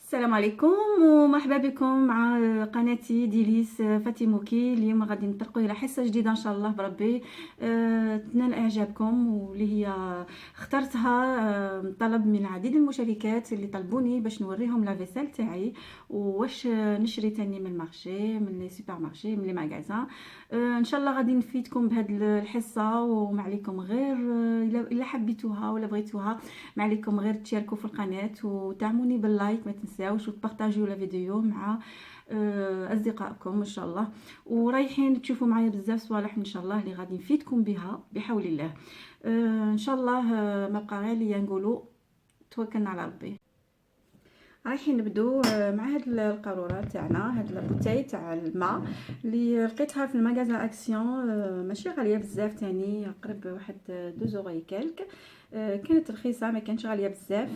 السلام عليكم ومرحبا بكم مع قناتي ديليس فاتيموكي. اليوم غادي نطرقوا الى حصه جديده ان شاء الله بربي تنال اعجابكم، واللي هي اخترتها طلب من العديد من المشاركات اللي طلبوني باش نوريهم لا فيسيل تاعي واش نشري تاني من المارشي، من لي سوبر مارشي، من لي ماغازان. ان شاء الله غادي نفيدكم بهذه الحصه، وما عليكم غير الا حبيتوها ولا بغيتوها ما عليكم غير تشاركوا في القناه وتدعموني باللايك، ما تنساوش وتبارطاجيو لا فيديو مع اصدقائكم ان شاء الله. ورايحين تشوفوا معايا بزاف صوالح ان شاء الله اللي غادي نفيدكم بها بحول الله. ان شاء الله ما بقى غير ليا نقولوا توكلنا على ربي. رايحين نبدو مع هاد القاروره تاعنا، هاد البوتاي تاع الماء اللي لقيتها في المغازان اكسيون، ماشي غاليه بزاف، تاني قرب واحد 2 يورو كالك. كانت رخيصه، ما كانش غاليه بزاف.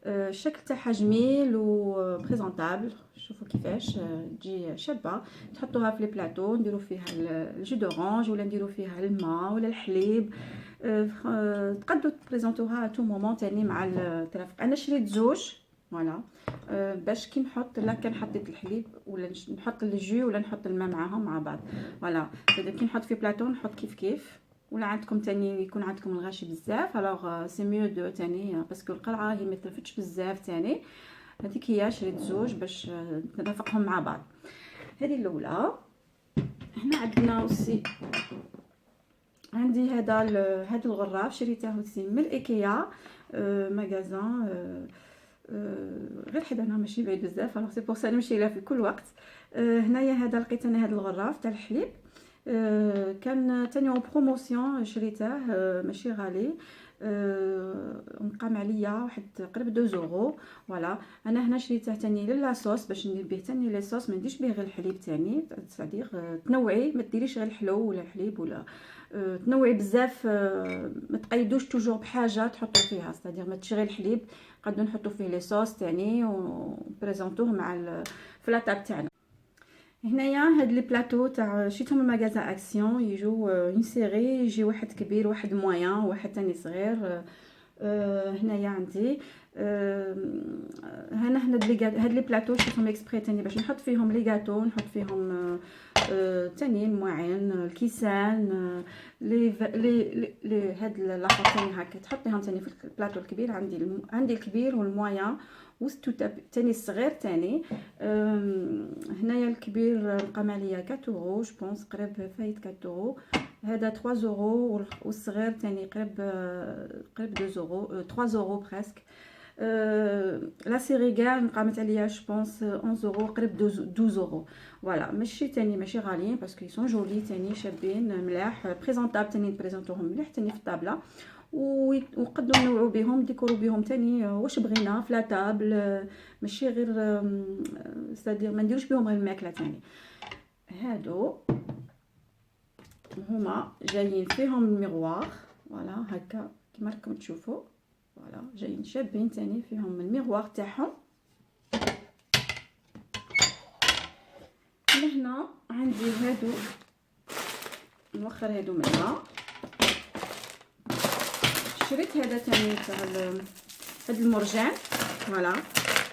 الشكل تاعها جميل وبريزونطابل، شوفوا كيفاش تجي شابه. تحطوها في لي بلاطو، نديروا فيها الجو دورانج ولا نديروا فيها الماء ولا الحليب. تقدروا تبريزونطوها تو مومون تاني مع الترافق. انا شريت زوج فوالا، باش كي نحط لا كان حطيت الحليب ولا نحط الجو ولا نحط الماء معاهم مع بعض فوالا. كي نحط في بلاطو نحط كيف كيف، ولا عندكم تاني يكون عندكم الغاشي بزاف الوغ سي ميو دو تاني، باسكو القرعه هي ما تلفتش بزاف تاني. هذيك هي شريت زوج باش نرافقهم مع بعض. هذه الاولى. هنا عندنا اوسي عندي هذا الغراف شريته اوسي من ايكيا ماغازان، غير حدا انا ماشي بعيد بزاف، الوغ سي بور سا نمشي لها في كل وقت. هنايا هذا لقيت انا هذا الغراف تاع الحليب، كان تاني اون بروموسيون شريته، ماشي غالي، مقام عليا واحد قرب 2 يورو فوالا. انا هنا شريته تاني لاصوص باش ندير به تاني لي صوص، ما نديرش به غير الحليب تاني، صديق تنوعي، ما ديريش غير الحلو ولا الحليب ولا تنوعي بزاف. ما تقيدوش توجور بحاجه تحطوا فيها، صديق ما تشغل الحليب نقدروا نحطوا فيه لي صوص تاني ونبريزونطوه مع في لاطاب تاعنا. هنايا هاد لي بلاطو تاع شيتهم من ماغازان اكسيون، يجوا اون سيري، يجي واحد كبير واحد مويان واحد تاني صغير. هنايا عندي هنا هاد لي بلاطو شفتهم اكسبري تاني باش نحط فيهم لي غاتو، نحط فيهم تاني المواعين، الكيسان، لي هاد لاخر تاني هكا تحطيهم تاني في البلاطو الكبير. عندي الكبير والمويان وستو تاني الصغير تاني. هنايا الكبير قام عليا 4 يورو جو بونس، قريب فايت 4 يورو. هذا 3 يورو والصغير تاني قريب 2 يورو 3 يورو بريسك. لا سيري كاع قامت عليا جو بونس 11 يورو قريب 12 يورو فوالا. ماشي غاليين باسكو يسون جولي تاني شابين ملاح بريزونطابل، تاني نبريزونطوهم مليح تاني في الطابله، ونقدروا نوعوا بهم ديكورو بهم تاني واش بغينا في لاطابل، ماشي غير صدير ما نديروش بهم غير الماكله تاني. هادو هما جايين فيهم الميغوار فوالا هكا كيما راكم تشوفوا فوالا، جايين شابين تاني فيهم الميغوار تاعهم. هنا عندي هادو نوخر هادو منها. شريت هذا تاني تاع هاد المرجان فوالا.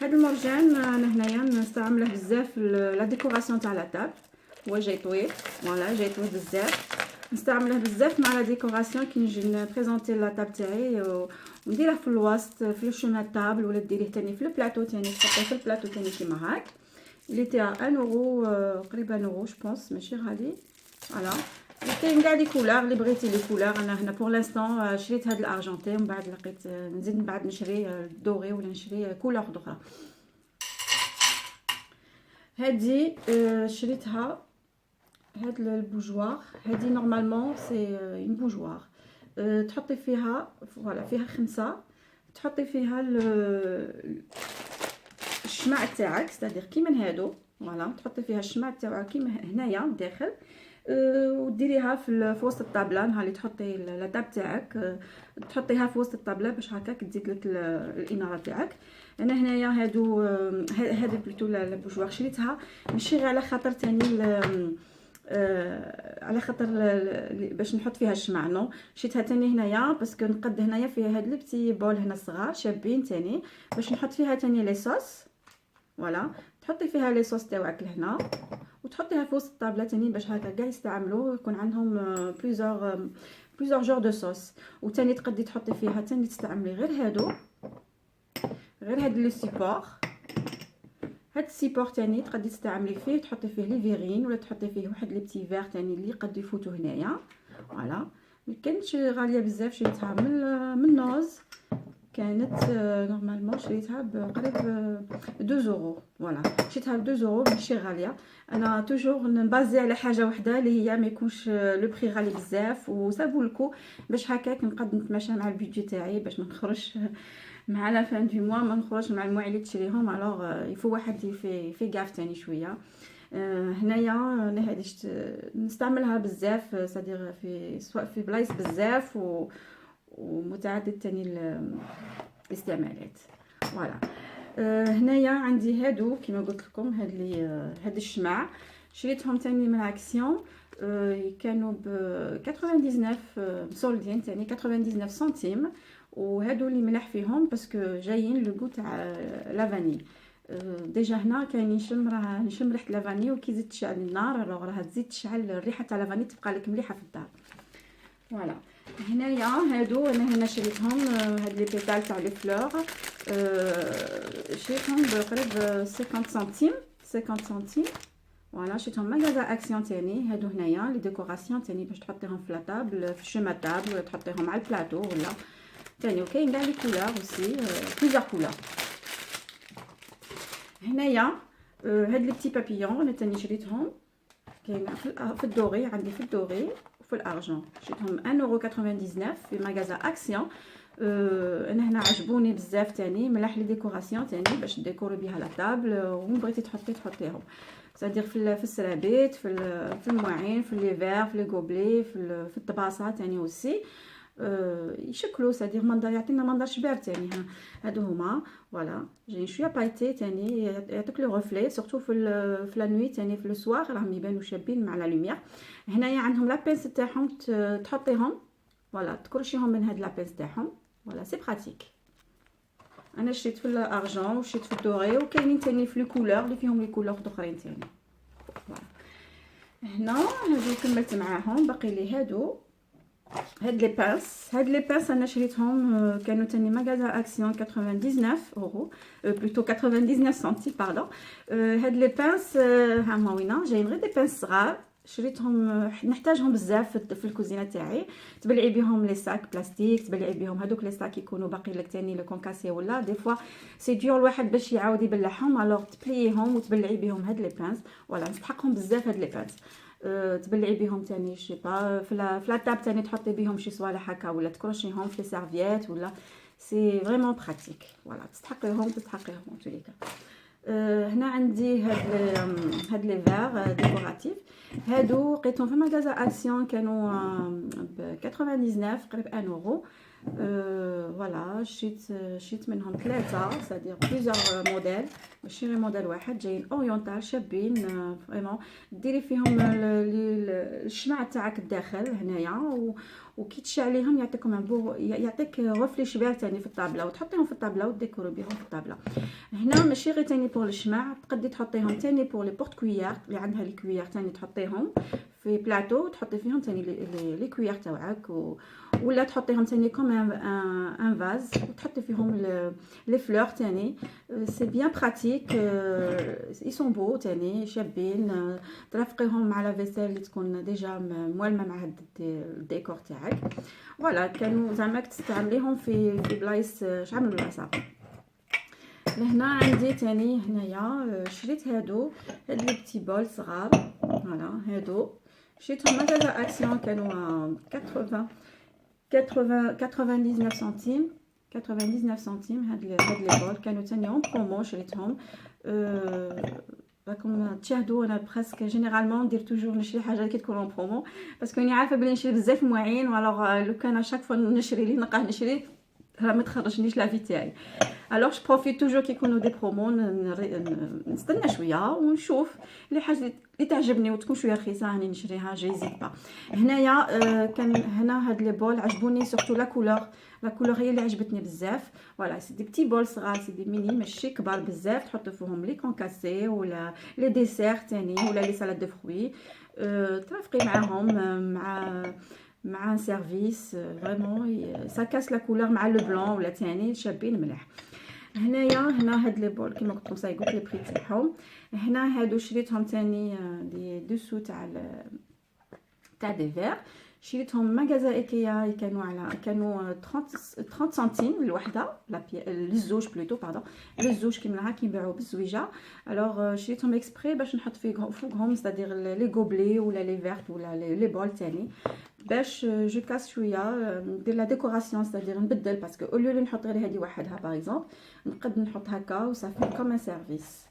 هاد المرجان انا هنايا نستعمله بزاف في لا ديكوراسيون تاع لاطاب، هو جاي طويل فوالا، جاي طويل بزاف، نستعمله بزاف مع لا ديكوراسيون كي نجي نبريزونطي لاطاب تاعي ونديره في الوسط في لو شومان طابل، ولا ديريه تاني في البلاطو تاني، تحطيه في البلاطو تاني كيما هاك. اللي تاع 1 يورو قريب 1 يورو جو بونس، ماشي غالي فوالا. كاين كاع لي كولور اللي بغيتي لي كولور. انا هنا بور لانستون شريت هاد الارجنتي، ومن بعد لقيت نزيد من بعد نشري دوري ولا نشري كولور اخرى. هادي شريتها، هاد البوجوار هادي نورمالمون سي اون بوجوار، تحطي فيها فوالا فيها 5، تحطي فيها الشمع تاعك، صدير كيما هادو فوالا، تحطي فيها الشمع تاعك كيما هنايا داخل، وديريها في وسط الطابله. نهار اللي تحطي لاطاب تاعك تحطيها في وسط الطابله باش هكاك تزيد لك الاناره تاعك. انا هنايا هادو بلوتو البوجوار شريتها ماشي غير على خاطر تاني على خاطر باش نحط فيها الشمع، نو شريتها تاني هنايا باسكو نقد هنايا فيها هاد البتي بول هنا صغار شابين تاني باش نحط فيها تاني لي صوص فوالا تحطي فيها لي صوص تاعك لهنا وتحطيها في وسط الطابله تاني باش هكا كاع يستعملوا يكون عندهم بليزور جور دو صوص. وتاني تقدي تحطي فيها تاني تستعملي غير هادو، غير هاد لو سيبور، هاد السيبور تاني تقدي تستعملي فيه تحطي فيه لي فيرين ولا تحطي فيه واحد لي بتي فير تاني اللي قد يفوتوا هنايا. فوالا مكانتش غاليه بزاف، شريتها من نوز، كانت نورمالمون شريتها بقريب 2 يورو. فوالا شريتها ب 2 يورو ماشي غاليه. انا توجور نبازي على حاجه وحده اللي هي ما يكونش لو بري غالي بزاف وسابو الكو باش هكاك نقد نتماشى مع البيدجي تاعي باش ما نخرجش مع لا فان دو موا، ما نخرجش مع المواعيد اللي تشريهم. الوغ يفو واحد في غاف تاني شويه. هنايا انا هادي نستعملها بزاف صديق في سواء في بلايص بزاف ومتعدد تاني الاستعمالات. فوالا هنايا عندي هادو كيما قلت لكم هاد الشمع شريتهم تاني من اكسيون، كانوا ب 99 مسولدين تاني 99 سنتيم. وهادو اللي ملاح فيهم باسكو جايين لو غو تاع لافاني. ديجا هنا كاين نشم ريحه لافاني وكي زيد تشعل النار الوغ راها تزيد تشعل الريحه تاع لافاني تبقى لك مليحه في الدار. فوالا هنايا هادو انا هنا شريتهم هاد لي بيتال تاع لي فلور، شريتهم بقريب 50 سنتيم 50 سنتيم. فوالا شريتهم ماغازا اكسيون تاني. هادو هنايا لي ديكوراسيون تاني باش تحطيهم في لاطابل في الشوما طابل ولا تحطيهم على البلاطو ولا تاني. وكاين كاع لي كولور اوسي بليزيور كولور. هنايا هاد لي بتي بابيون انا تاني شريتهم، كاين في الدوري، عندي في الدوري وفي الارجون. شريتهم 1.99 في ماغازا اكسيون. انا هنا عجبوني بزاف تاني ملاح لي ديكوراسيون تاني باش ديكوري بها لا طابل ومن بغيتي تحطيهم صدير في السرابيت في المواعين في لي فير في لي غوبلي في الطباسه تاني اوسي يشكلوا صدير منظر يعطينا منظر شباب تاني. هادو هما فوالا جايين شويه بايتي تاني يعطيك لو ريفلي سورتو في لا نوي تاني في السواغ راهم يبانوا شابين مع لا لوميير. هنايا عندهم لا بينس تاعهم تحطيهم فوالا تكرشيهم من هاد لا بينس تاعهم. فوالا سي براتيك. انا شريت في الارجون وشريت في الدوري وكاينين تاني في لي كولور اللي فيهم لي كولور اخرين تاني. فوالا هنا هادو كملت معاهم باقي لي هاد لي بانس انا شريتهم كانوا تاني ماغازا اكسيون 99 اورو بلوتو 99 سنتيم باردون. هاد لي بانس هما وينا جايين غير دي بانس صغار، شريتهم نحتاجهم بزاف في الكوزينه تاعي. تبلعي بهم لي ساك بلاستيك، تبلعي بهم هذوك لي ساك يكونوا باقي لك تاني لو كونكاسي ولا دي فوا سي ديور الواحد باش يعاود يبلعهم. الوغ تبليهم وتبلعي بهم هاد لي بانس. فوالا نستحقهم بزاف هاد لي بانس. تبلعي بهم تاني شي با في لا طاب تاني تحطي بهم شي صوالح هكا ولا تكروشيهم في سيرفييت ولا سي فريمون براتيك. فوالا تستحقيهم توليكا. هنا عندي هاد لي فير ديكوراتيف. هادو لقيتهم في ماغازا اكسيون كانوا ب 99 قريب 1 اورو. فوالا شريت منهم 3 صدير بليزيور موديل ماشي غير موديل واحد، جايين اورينتال شابين فريمون. ديري فيهم الشمع تاعك الداخل هنايا وكي تشعليهم يعطيك غفلي شباب تاني في الطابله وتحطيهم في الطابله وديكوري بهم في الطابله. هنا ماشي غير تاني بور الشمع، تقدي تحطيهم تاني بور لي بورت كويير اللي عندها لي كويير تاني تحطيهم في بلاطو تحطي فيهم تاني لي كويير تاعك ولا تحطيهم تاني كوم ان فاز وتحطي فيهم لي فلور تاني. سي بيان براتيك اي سون بو تاني شابين. ترافقيهم مع لا فيسيل اللي تكون ديجا موالمه مع هاد الديكور تاعك. فوالا كانوا زعما تستعمليهم في بلايص شحال من بلاصه. لهنا عندي تاني هنايا شريت هاد لي بتي بول صغار. فوالا هادو شريتهم ماغازا اكسيون كانوا 99 سنتيم 99 سنتيم. هاد لي بول كانوا تاني اون برومو شريتهم. راكم تشاهدوا انا بريسك جينيرالمون ندير توجور نشري حاجه كي تكون اون برومو باسكو راني عارفه بلي نشري بزاف مواعين والوغ لو كان شاك فوا نشري لي نلقاه نشري راه ما تخرجنيش لافي تاعي. الوغ جو بروفيت توجور كي يكونوا دي برومو نستنى شويه ونشوف لي حاجه اللي تعجبني وتكون شويه رخيصه راني نشريها جيزيد با. هنايا كان هنا هاد لي بول عجبوني سورتو لا كولور. لا كولور هي اللي عجبتني بزاف. فوالا سي دي بتي بول صغار، سي دي ميني ماشي كبار بزاف، تحط فيهم لي كونكاسي ولا لي ديسير تاني ولا لي سالاد دو فروي، ترافقي معاهم مع سيرفيس فريمون سا كاس لا كولور مع لو بلون ولا تاني شابين مليح. هنا هاد لي بول كيما قلت لكم صاي قلت لي بري تاعهم. هنا هادو شريتهم تاني دي دوسو تاع دي فير، شريتهم ماغازا ايكيا، كانوا 30 سنتيم الوحده للزوج بلوتو باردون للزوج كيما كيبيعوا بالزويجه. الوغ شريتهم اكسبري باش نحط فوقهم ستادير لي غوبلي ولا لي فيرت ولا لي بول تاني، باش جو كاس شويه ندير لا ديكوراسيون ستادير نبدل، باسكو اوليو نحط غير هذه وحدها باغ اكزومبل نقد نحط هكا وصافي كوم ان سيرفيس.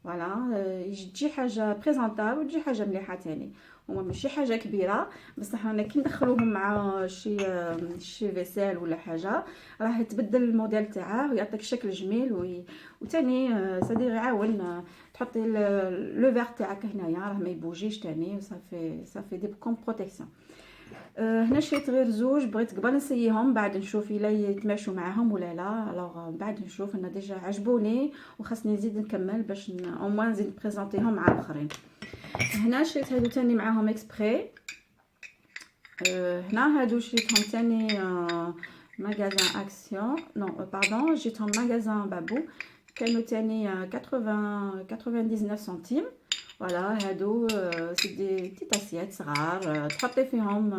فوالا تجي حاجه بريزونطابل وتجي حاجه مليحه تاني. هما ماشي حاجه كبيره بصح انا كي ندخلوهم مع شي فيسيل ولا حاجه راه يتبدل الموديل تاعه ويعطيك شكل جميل وتاني صديق يعاون تحطي لو فير تاعك هنايا راه ما يبوجيش تاني وصافي دي كوم بروتيكسيون. هنا شريت غير زوج، بغيت قبل نسيهم بعد نشوف الا يتماشوا معاهم ولا لا. الوغ بعد نشوف، انا ديجا عجبوني وخاصني نزيد نكمل باش او موان نزيد نبريزونطيهم مع الاخرين. هنا شريت هادو تاني معاهم اكسبري. هنا هادو شريتهم تاني ماغازان اكسيون باردون جيتهم ماغازان بابو، كانوا تاني 99 سنتيم. فوالا هادو سي دي تيت اسيات صغار تحطي فيهم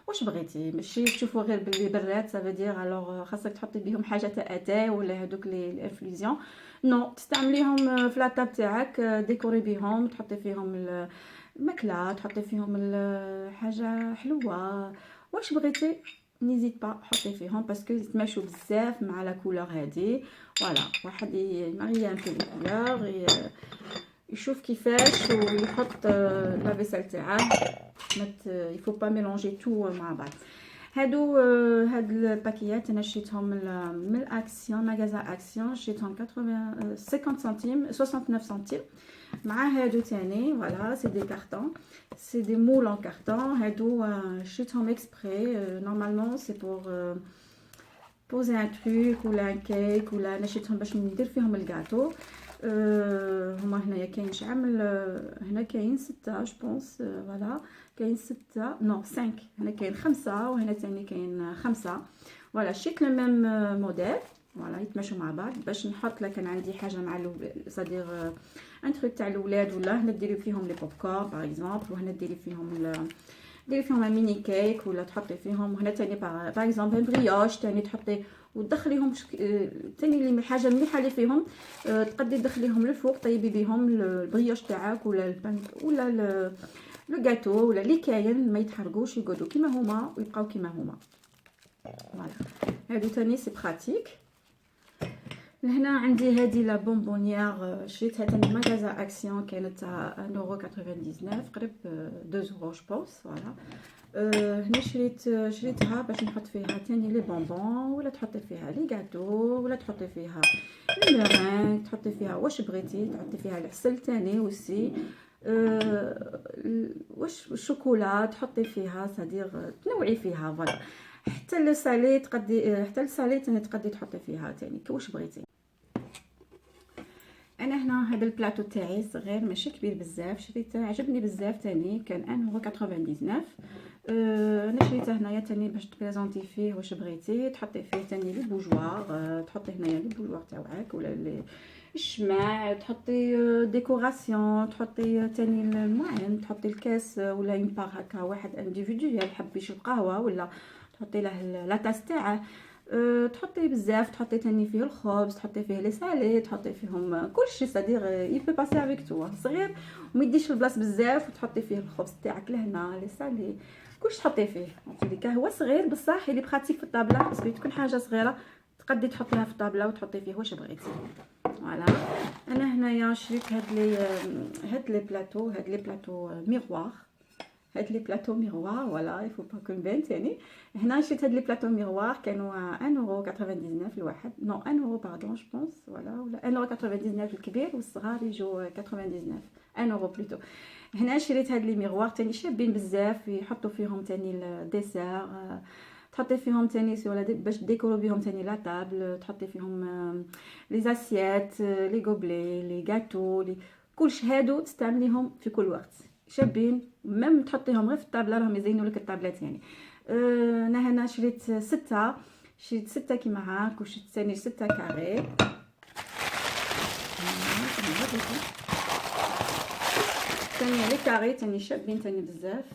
واش بغيتي، ماشي تشوفوا غير بلي برات سافا دير الوغ خاصك تحطي بهم حاجه تاع اتاي ولا هادوك لي انفليزيون نو، تستعمليهم في لاطاب تاعك ديكوري بهم، تحطي فيهم الماكله، تحطي فيهم حاجه حلوه واش بغيتي نيزيت با حطي فيهم باسكو يتماشوا بزاف مع لا كولور هادي. فوالا واحد يماري ان بو كولور يشوف كيفاش ويحط لا فيسيل تاعه، يفو با ميلونجي تو مع بعض. هاد الباكيات انا شريتهم من الاكسيون ماغازا اكسيون، شريتهم 50 سنتيم 69 سنتيم مع هادو تاني. فوالا سي دي كارطون، سي دي مول ان كارطون. هادو شريتهم اكسبري نورمالمون سي بور بوزي ان تروك ولا ان كيك، ولا انا شريتهم باش ندير فيهم الكاطو. هما هنايا كاين شعمل، هنا كاين 6 جو بونس، فوالا كاين 6 نو 5، هنا كاين 5 وهنا تاني كاين 5. فوالا شيت لو ميم موديل، فوالا يتماشوا مع بعض باش نحط. لا كان عندي حاجه مع صدير ان تروك تاع الاولاد، ولا هنا ديري فيهم لي بوب كورن باغ اكزومبل، وهنا ديري فيهم ميني كيك، ولا تحطي فيهم. وهنا تاني باغ اكزومبل بريوش تاني تحطي وتدخليهم تاني اللي حاجه مليحه اللي فيهم تقدري تدخليهم للفوق طيبي بهم البريوش تاعك ولا البان ولا لو غاتو ولا اللي كاين ما يتحرقوش يقعدوا كيما هما ويبقاو كيما هما. فوالا هادو تاني سي براتيك. هنا عندي هذه لا بونبونيير شريتها تاني ماغازا اكسيون، كانت تاع 1.99 قريب 2 يورو جو بونس. فوالا هنا شريتها باش نحط فيها تاني لي بونبون، ولا تحطي فيها لي غاتو، ولا تحطي فيها الميرين، تحطي فيها واش بغيتي، تحطي فيها العسل تاني وسي واش الشوكولا تحطي فيها، صدير تنوعي فيها. فوالا حتى السالي تاني تقدري تحطي فيها تاني واش بغيتي. انا هنا هذا البلاطو تاعي صغير ماشي كبير بزاف، شريته عجبني بزاف تاني كان 1.99. انا شريته هنايا تاني باش تبريزونتي فيه واش بغيتي، تحطي فيه تاني لي بوجوار، تحطي هنايا لي بوجوار تاعك ولا الشماع، تحطي ديكوراسيون، تحطي تاني المهم تحطي الكاس ولا يمبار هكا واحد انديفيدوال حب يشرب قهوه، ولا تحطي له لا تاس تاعه، تحطي بزاف، تحطي تاني فيه الخبز، تحطي فيه لي سالي، تحطي فيهم كلشي صدير يبي باسي افيك تو صغير وما يديش البلاص بزاف، وتحطي فيه الخبز تاعك لهنا لي سالي كلشي تحطي فيه. هذيك هو صغير بصح اللي براتيك في الطابله، باسكو تكون حاجه صغيره تقدري تحطيها في الطابله وتحطي فيه واش بغيتي. فوالا انا هنايا شريت هاد لي بلاطو ميغوار. هاد لي بلاطو ميغوار فوالا يفو با كون بان تاني. هنا شريت هاد لي بلاطو ميغوار كانوا 1.99€ الواحد، نو 1€ باردون جو بونس فوالا، ولا 1.99€ الكبير والصغار يجوا 99، 1€ بلوتو. هنا شريت هاد لي ميغوار تاني شابين بزاف، يحطوا فيهم تاني الديسير، تحطي فيهم تاني باش ديكورو بيهم تاني لا طابل، تحطي فيهم لي زاسيات، لي غوبلي، لي غاتو، كلش هادو تستعمليهم في كل وقت، شابين ميم تحطيهم غير في الطابله راهم يزينوا لك الطابله تاني. انا هنا شريت 6، شريت 6 كيما هاك، وشريت ثاني 6 كاري. ثاني لي كاري تاني شابين تاني بزاف،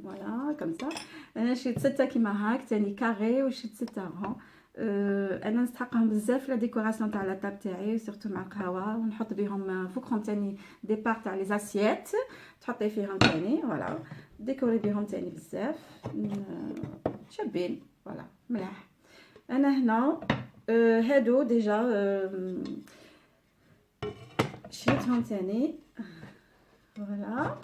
فوالا كم سا. انا شريت 6 كيما هاك تاني كاري، وشريت 6 رون. انا نستحقهم بزاف لا ديكوراسيون تاع لا طاب تاعي، سورتو مع القهوه، ونحط بهم فوقهم تاني دي بار تاع لي زاسيات تحطي فيهم تاني فوالا، ديكوري بهم تاني بزاف، شابين فوالا ملاح. انا هنا هادو ديجا شريتهم تاني فوالا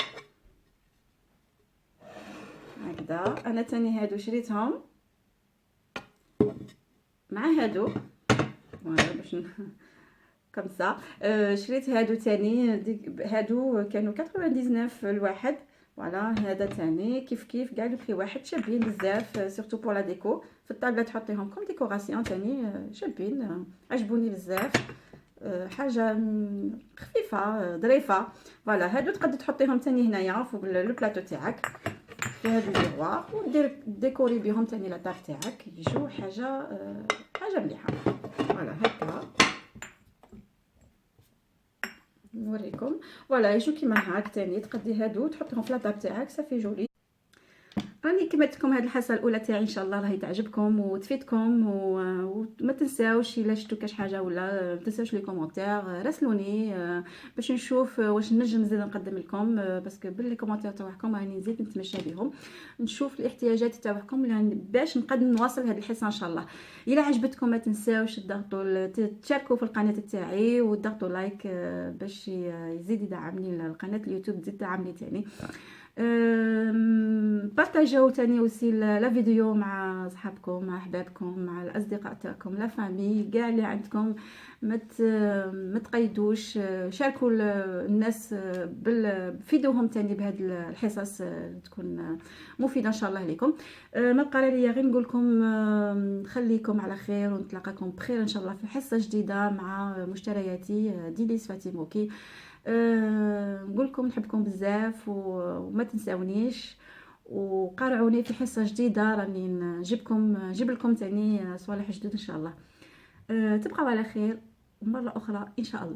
هكذا. انا تاني هادو شريتهم مع هادو فوالا باش كمسا. شريت هادو تاني، هادو كانوا 99 الواحد فوالا. هذا تاني كيف كاع البري واحد، شابين بزاف سورتو بور لا ديكو في الطابله تحطيهم كوم ديكوراسيون تاني، شابين عجبوني بزاف، حاجه خفيفه ظريفه فوالا. هادو تقدر تحطيهم تاني هنايا فوق لو بلاطو تاعك في هاد الميغوار، ودير ديكوري بهم تاني لا طاب تاعك، يجو حاجه مليحه فوالا هكا. نوريكم فوالا يجو كيما هاك تاني، تقدي هادو تحطيهم في لا طاب تاعك صافي جولي. راني كملت لكم هذه الحصه الاولى تاعي، ان شاء الله راهي تعجبكم وتفيدكم، وما تنساوش الا شفتوا كاش حاجه ولا ما تنساوش لي كومونتير، راسلوني باش نشوف واش نجم نزيد نقدم لكم، باسكو باللي كومونتير تاعكم راني نزيد نتمشى بهم، نشوف الاحتياجات تاعكم باش نقدر نواصل هذه الحصه ان شاء الله. الا عجبتكم ما تنساوش تضغطوا تشاركوا في القناه تاعي وتضغطوا لايك باش يزيد يدعمني القناه اليوتيوب، تزيد تدعمني تاني. بارطاجيو تاني وسي لا فيديو مع صحابكم، مع احبابكم، مع الاصدقاء تاعكم، لا فامي كاع اللي عندكم، ما تقيدوش، شاركوا الناس فيدوهم تاني بهاد الحصص تكون مفيده ان شاء الله لكم. ما بقى لي غير نقول لكم خليكم على خير، ونتلاقاكم بخير ان شاء الله في حصه جديده مع مشترياتي ديليس فاتيموكي. نقول لكم نحبكم بزاف وما تنساونيش، وقارعوني في حصه جديده راني نجيب لكم تاني صوالح جدد ان شاء الله. تبقوا على خير مره اخرى ان شاء الله.